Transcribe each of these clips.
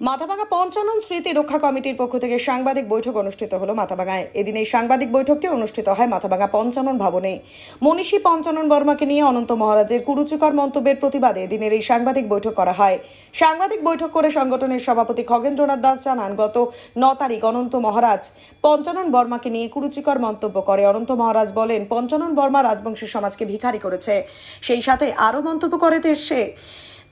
মাথাভাঙা পঞ্চানন স্মৃতি রক্ষা কমিটির পক্ষ থেকে সাংবাদিক বৈঠক অনুষ্ঠিত হলো মাথাভাঙায়। এদিন এই সাংবাদিক বৈঠকটি অনুষ্ঠিত হয় মাথাভাঙা পঞ্চানন ভবনে। মনীষী পঞ্চানন বর্মাকে নিয়ে অনন্ত মহারাজের কুরুচিকর মন্তব্যের প্রতিবাদে এদিনের এই সাংবাদিক বৈঠক করা হয়। সাংবাদিক বৈঠক করে সংগঠনের সভাপতি খগেন্দ্রনাথ দাস জানান, গত 9 তারিখ অনন্ত মহারাজ পঞ্চানন বর্মাকে নিয়ে কুরুচিকর মন্তব্য করে। অনন্ত মহারাজ বলেন, পঞ্চানন বর্মা রাজবংশী সমাজকে ভিখারি করেছে, সেই সাথে আরও মন্তব্য করে সে।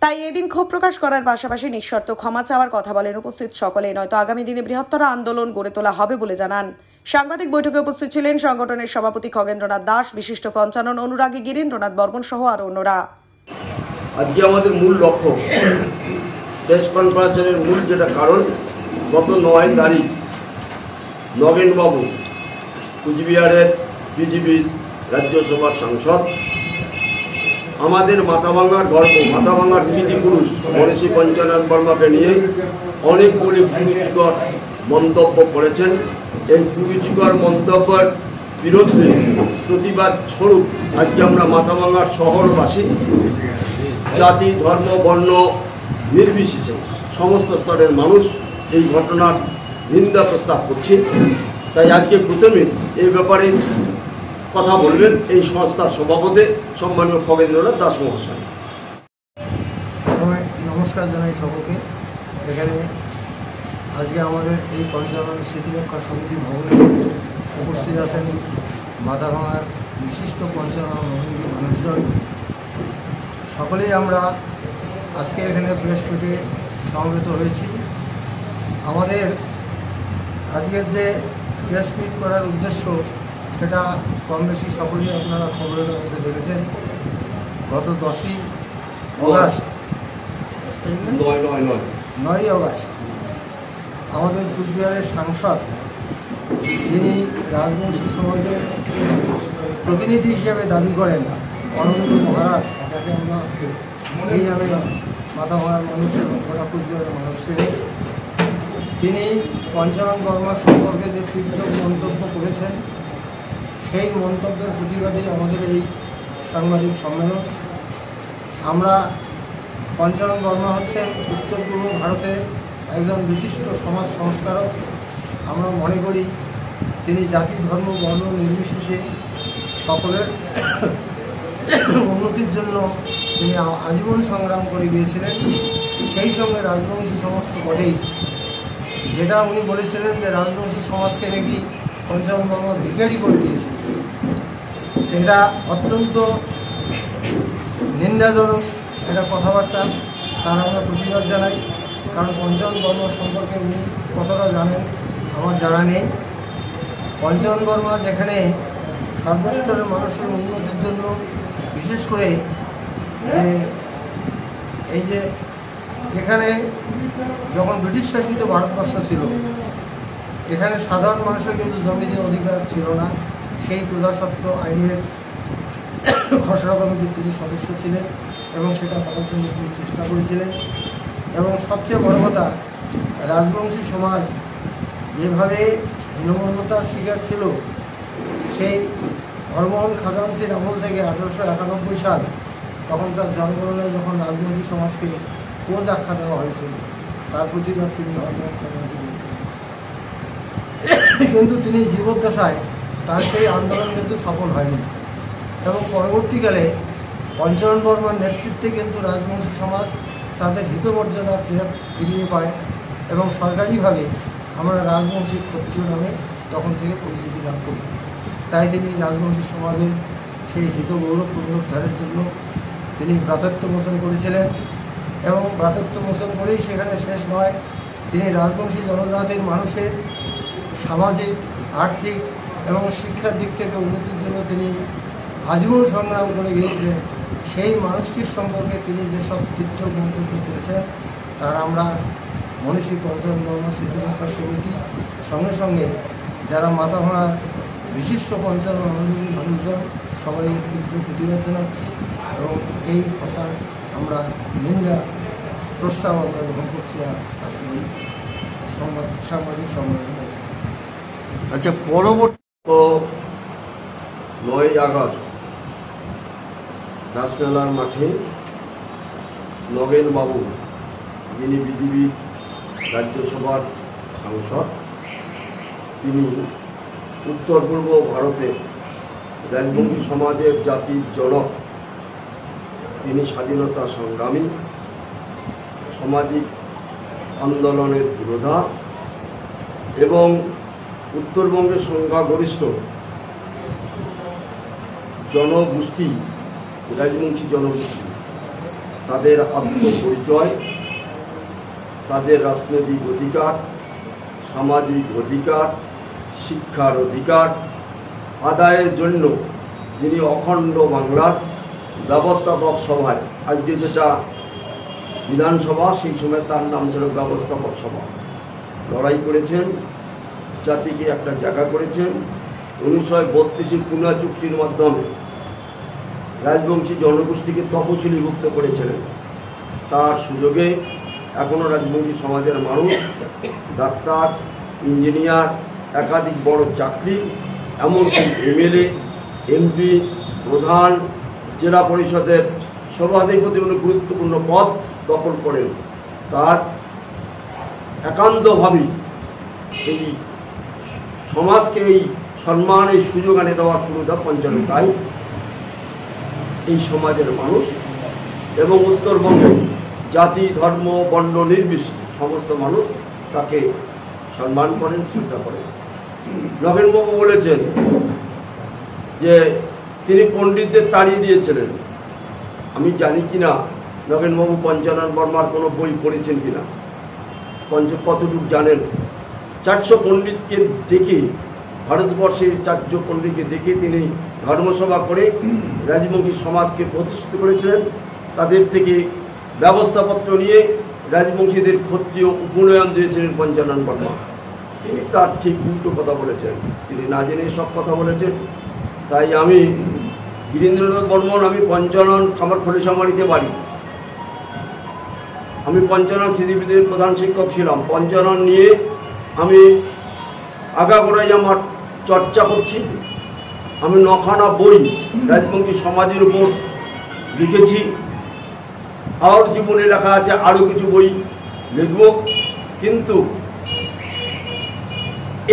তাই এদিন ক্ষোভ প্রকাশ করার পাশাপাশি নিঃশর্ত ক্ষমা চাওয়ার কথা বলেন উপস্থিত সকলে, নয়তো আগামী দিনে বৃহত্তর আন্দোলন গড়ে তোলা হবে বলে জানান। সাংবাদিক বৈঠকে উপস্থিত ছিলেন সংগঠনের সভাপতি খগেন্দ্রনাথ দাস, বিশিষ্ট পঞ্চানন অনুরাগী গিরীন্দ্রনাথ বর্মন সহ আরো অন্যরা। আজকে আমাদের মূল লক্ষ্য, প্রেস কনফারেন্সের মূল যেটা কারণ, গত 9 তারিখ নগেনবাবু কুচবিহারের বিজেপির রাজ্যসভার সাংসদ আমাদের মাথাভাঙার গর্ব, মাথাভাঙার কৃতি পুরুষ মনীষী পঞ্চানন বর্মাকে নিয়ে অনেকগুলি কুরুচিকর মন্তব্য করেছেন। এই কুরুচিকর মন্তব্যের বিরুদ্ধে প্রতিবাদ স্বরূপ আজকে আমরা মাথাভাঙার শহরবাসী জাতি, ধর্ম, বর্ণ নির্বিশেষে সমস্ত স্তরের মানুষ এই ঘটনার নিন্দা প্রস্তাব করছে। তাই আজকে প্রথমে এই ব্যাপারে কথা বলবেন এই সংস্থার সভাপতি সম্মানীয় খগেন্দ্রনাথ দাস মহাশয়। প্রথমে নমস্কার জানাই সকলকে। এখানে আজকে আমাদের এই পঞ্চানন স্মৃতিরক্ষা সমিতি ভবনে উপস্থিত আছেন মাথাভাঙার বিশিষ্ট পঞ্চানন মানুষজন। সকলেই আমরা আজকে এখানে প্রেস মিটে সমবেত হয়েছি। আমাদের আজকের যে প্রেস মিট করার উদ্দেশ্য সেটা কম বেশি সকলেই আপনারা খবরের মধ্যে দেখেছেন। গত 10ই অগাস্ট 9ই অগাস্ট আমাদের কুচবিহারের সাংসদ, যিনি রাজবংশী সমাজের প্রতিনিধি হিসেবে দাবি করেন, অনন্ত মহারাজ, যাকে আমরা এই নামে মাথাভাঙার মানুষের গোটা কুচবিহারের মানুষ ছিলেন, তিনি পঞ্চানন বর্মা সম্পর্কে যে তীব্র মন্তব্য করেছেন, সেই মন্তব্যের প্রতিবাদে আমাদের এই সাংবাদিক সম্মেলন। আমরা পঞ্চানন বর্মা হচ্ছেন উত্তর পূর্ব ভারতের একজন বিশিষ্ট সমাজ সংস্কারক। আমরা মনে করি তিনি জাতি, ধর্ম, বর্ণ নির্বিশেষে সকলের উন্নতির জন্য তিনি আজীবন সংগ্রাম করে গিয়েছিলেন। সেই সঙ্গে রাজবংশী সমাজ তো বটেই, যেটা উনি বলেছিলেন যে রাজবংশী সমাজকে নাকি পঞ্চানন বর্মা ভিখারি করে দিয়েছে। এটা অত্যন্ত নিন্দাজনক একটা কথাবার্তা, তার আমরা প্রতিবাদ জানাই। কারণ পঞ্চানন বর্মা সম্পর্কে উনি কতটা জানেন আমার জানা নেই। পঞ্চানন বর্মা যেখানে সর্বস্তরের মানুষের উন্নতির জন্য, বিশেষ করে যে এই যে এখানে যখন ব্রিটিশ শাসিত ভারতবর্ষ ছিল, এখানে সাধারণ মানুষের কিন্তু জমিতে অধিকার ছিল না। সেই প্রজাস্বত্ব আইনের খসড়া কমিটির তিনি সদস্য ছিলেন এবং সেটা করার জন্য তিনি চেষ্টা করেছিলেন। এবং সবচেয়ে বড় কথা, রাজবংশী সমাজ যেভাবে হীনমন্যতার শিকার ছিল, সেই হরমোহন খাজানসির আমল থেকে 1891 সাল, তখন তার জনগণনায় যখন রাজবংশী সমাজকে কোজ আখ্যা দেওয়া হয়েছিল, তার প্রতিবাদ তিনি হরমোহন খাজানসি করেছিলেন। কিন্তু তিনি জীবদ্দশায় তার সেই আন্দোলন কিন্তু সফল হয়নি এবং পরবর্তীকালে পঞ্চানন বর্মার নেতৃত্বে কিন্তু রাজবংশী সমাজ তাদের হিতমর্যাদা ফিরিয়ে পায় এবং সরকারিভাবে আমরা রাজবংশী ক্ষত্রিয় নামে তখন থেকে পরিচিতি লাভ করি। তাই তিনি রাজবংশী সমাজের সেই হিত গৌরব পুনরুদ্ধারের জন্য তিনি ভ্রাতৃত্ব মোচন করেছিলেন এবং ভ্রাতৃত্ব মোচন করেই সেখানে শেষ নয়, তিনি রাজবংশী জনজাতির মানুষের সামাজিক, আর্থিক এবং শিক্ষার দিক থেকে উন্নতির জন্য তিনি আজীবন সংগ্রাম করে গিয়েছিলেন। সেই মানুষটির সম্পর্কে তিনি যেসব তীব্র মন্তব্য করেছেন, তার আমরা মনীষী পঞ্চানন বর্মা স্মৃতিরক্ষা সমিতি সঙ্গে সঙ্গে যারা মাথাভাঙার বিশিষ্ট পঞ্চানন মানুষজন সবাই তীব্র প্রতিবাদ জানাচ্ছি এবং এই কথার আমরা নিন্দা প্রস্তাব আমরা গ্রহণ করছি আজকে এই সাংবাদিক সম্মেলন। আচ্ছা, পরবর্তী 9ই আগস্ট রাসমেলার মাঠে নগেনবাবু, যিনি বিজেপির রাজ্যসভার সাংসদ। তিনি উত্তর পূর্ব ভারতের রাজবংশী সমাজের জাতির জনক। তিনি স্বাধীনতা সংগ্রামী, সামাজিক আন্দোলনের পুরোধা এবং উত্তরবঙ্গের সংখ্যাগরিষ্ঠ জনগোষ্ঠী, রাজবংশী জনগোষ্ঠী, তাদের আত্মপরিচয়, তাদের রাজনৈতিক অধিকার, সামাজিক অধিকার, শিক্ষার অধিকার আদায়ের জন্য যিনি অখণ্ড বাংলার ব্যবস্থাপক সভায়, আজকে যেটা বিধানসভা সেই সময় তার নাম ছিল ব্যবস্থাপক সভা, লড়াই করেছেন, জাতিকে একটা জায়গা করেছেন। 1932 পুনা চুক্তির মাধ্যমে রাজবংশী জনগোষ্ঠীকে তপশিলীভুক্ত করেছিলেন। তার সুযোগে এখনও রাজবংশী সমাজের মানুষ ডাক্তার, ইঞ্জিনিয়ার, একাধিক বড় চাকরি, এমনকি এমএলএ, এমপি, প্রধান, জেলা পরিষদের সভাধিপতি গুরুত্বপূর্ণ পদ দখল করেন। তার একান্তভাবেই এই সমাজকে এই সম্মান, এই সুযোগ এনে দেওয়ার পুরোটা পঞ্চায়েত এই সমাজের মানুষ এবং উত্তরবঙ্গে জাতি, ধর্ম, বর্ণ নির্বিশেষে সমস্ত মানুষ তাকে সম্মান করেন, শ্রদ্ধা করেন। নগেনবাবু বলেছেন যে তিনি পণ্ডিতদের তাড়িয়ে দিয়েছিলেন। আমি জানি কিনা নগেনবাবু পঞ্চানন বর্মার কোনো বই পড়েছেন কিনা, কতটুকু জানেন। 400 পণ্ডিতকে ডেকে, ভারতবর্ষের 400 পণ্ডিতকে ডেকে তিনি ধর্মসভা করে রাজবংশী সমাজকে প্রতিষ্ঠিত করেছিলেন। তাদের থেকে ব্যবস্থাপত্র নিয়ে রাজবংশীদের ক্ষত্রিয় উপনয়ন দিয়েছিলেন পঞ্চানন বর্মা। তিনি তার ঠিক উল্টো কথা বলেছেন, তিনি না জেনে সব কথা বলেছেন। তাই আমি গিরীন্দ্রনাথ বর্মন, আমি পঞ্চানন, আমার খলিশামারিতে বাড়ি, আমি পঞ্চানন স্মৃতিবিদের প্রধান শিক্ষক ছিলাম। পঞ্চানন নিয়ে আমি আগাগোড়াই আমার চর্চা করছি। আমি 9খানা বই রাজবংশী সমাজের উপর লিখেছি, আর জীবনে লেখা আছে, আরও কিছু বই লিখব। কিন্তু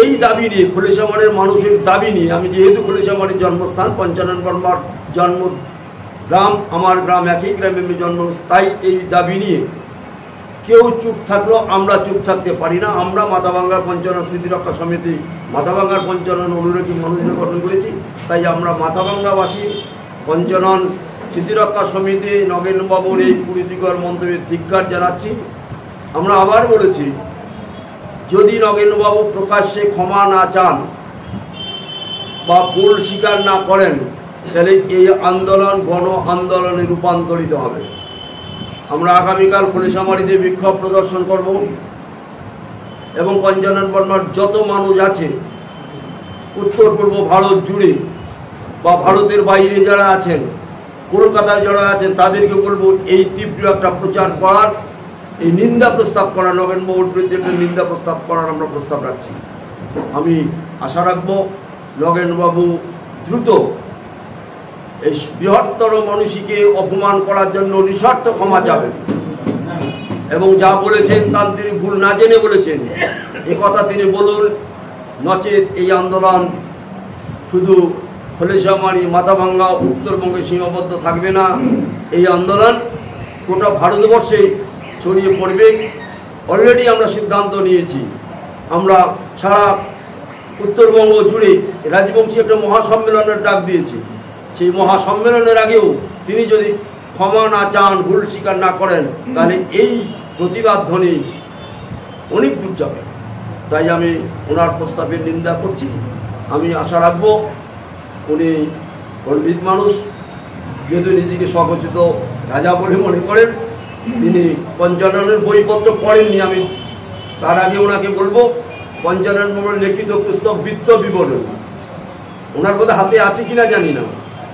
এই দাবি নিয়ে, খলিশামারের মানুষের দাবি নিয়ে, আমি যেহেতু খলিশামারের জন্মস্থান, পঞ্চানন বর্মার জন্ম গ্রাম, আমার গ্রাম একই গ্রামে আমি জন্ম, তাই এই দাবি নিয়ে কেউ চুপ থাকলেও আমরা চুপ থাকতে পারি না। আমরা মাথাভাঙ্গার পঞ্চানন স্মৃতিরক্ষা সমিতি, মাথাভাঙ্গার পঞ্চানন অনুরাগী মানুষদের গঠন করেছি। তাই আমরা মাথাভাঙ্গাবাসী পঞ্চানন স্মৃতিরক্ষা সমিতি নগেনবাবুর এই কুরুচিকর মন্তব্যের ধিক্কার জানাচ্ছি। আমরা আবার বলেছি, যদি নগেনবাবু প্রকাশ্যে ক্ষমা না চান বা ভুল স্বীকার না করেন, তাহলে এই আন্দোলন গণ আন্দোলনে রূপান্তরিত হবে। আমরা আগামীকাল খলিশামারিতে বিক্ষোভ প্রদর্শন করব এবং পঞ্চানন বর্মার যত মানুষ আছে উত্তর পূর্ব ভারত জুড়ে বা ভারতের বাইরে যারা আছেন, কলকাতায় যারা আছেন, তাদেরকে বলবো এই তীব্র একটা প্রচার করার, এই নিন্দা প্রস্তাব করার, নগেনবাবুর বিরুদ্ধে একটা নিন্দা প্রস্তাব করার আমরা প্রস্তাব রাখছি। আমি আশা রাখবো নগেনবাবু দ্রুত এই বৃহত্তর মানুষকে অপমান করার জন্য নিঃস্বার্থ ক্ষমা চাবেন এবং যা বলেছেন তার তিনি ভুল না জেনে বলেছেন এ কথা তিনি বলুন। নচেত এই আন্দোলন শুধু খলিশামারি, মাথাভাঙ্গা, উত্তরবঙ্গে সীমাবদ্ধ থাকবে না, এই আন্দোলন গোটা ভারতবর্ষে ছড়িয়ে পড়বে। অলরেডি আমরা সিদ্ধান্ত নিয়েছি, আমরা সারা উত্তরবঙ্গ জুড়ে রাজবংশী একটা মহাসম্মেলনের ডাক দিয়েছি। সেই মহাসম্মেলনের আগেও তিনি যদি ক্ষমা না চান, ভুল স্বীকার না করেন, তাহলে এই প্রতিবাদ ধ্বনি অনেক দূর যাবে। তাই আমি ওনার প্রস্তাবের নিন্দা করছি। আমি আশা রাখবো উনি পণ্ডিত মানুষ, যেহেতু নিজেকে স্বঘোষিত রাজা বলে মনে করেন, তিনি পঞ্চাননের বইপত্র পড়েননি। আমি তার আগে ওনাকে বলবো, পঞ্চানন বর্মার লিখিত পুস্তক বৃত্ত বিবরণ ওনার বোধহয় হাতে আছে কিনা জানি না,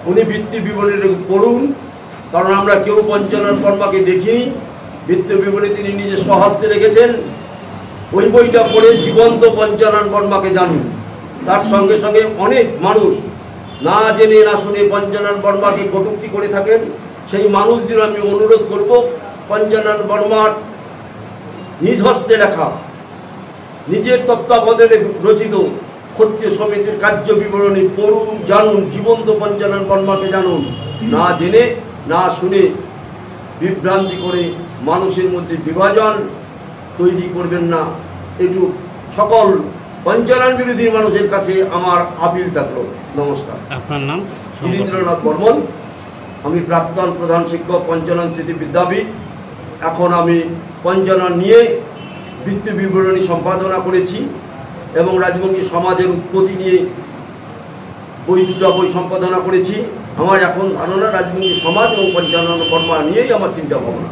উনি বৃত্তি বিবরণী পড়ুন। কারণ আমরা কেউ পঞ্চানন বর্মাকে দেখিনি, বৃত্ত বিবরণী তিনি নিজে স্বহস্তে রেখেছেন। ওই বইটা পড়ে জীবন্ত পঞ্চানন বর্মাকে জানুন। তার সঙ্গে সঙ্গে অনেক মানুষ না জেনে না শুনে পঞ্চানন বর্মাকে কটূক্তি করে থাকেন, সেই মানুষদের আমি অনুরোধ করব পঞ্চানন বর্মার নিজ হস্তে লেখা, নিজের তত্ত্বাবধানে রচিত ক্ষত্রিয় সমিতির কার্য বিবরণী পড়ুন, জানুন, জীবন্ত পঞ্চানন বর্মাকে জানুন। না জেনে না শুনে বিভ্রান্তি করে মানুষের মধ্যে বিভাজন তৈরি করবেন না। একটু সকল পঞ্চানন বিরোধী মানুষের কাছে আমার আপিল থাকলো। নমস্কার। আপনার নাম? গিরীন্দ্রনাথ বর্মন। আমি প্রাক্তন প্রধান শিক্ষক, পঞ্চানন স্মৃতি বিদ্যাপীঠ। এখন আমি পঞ্চানন নিয়ে বৃত্তি বিবরণী সম্পাদনা করেছি এবং রাজবংশী সমাজের উৎপত্তি নিয়ে দুটা বই সম্পাদনা করেছি। আমার এখন ধারণা রাজবংশী সমাজ এবং পঞ্চানন কর্মা নিয়েই আমার চিন্তা ভাবনা।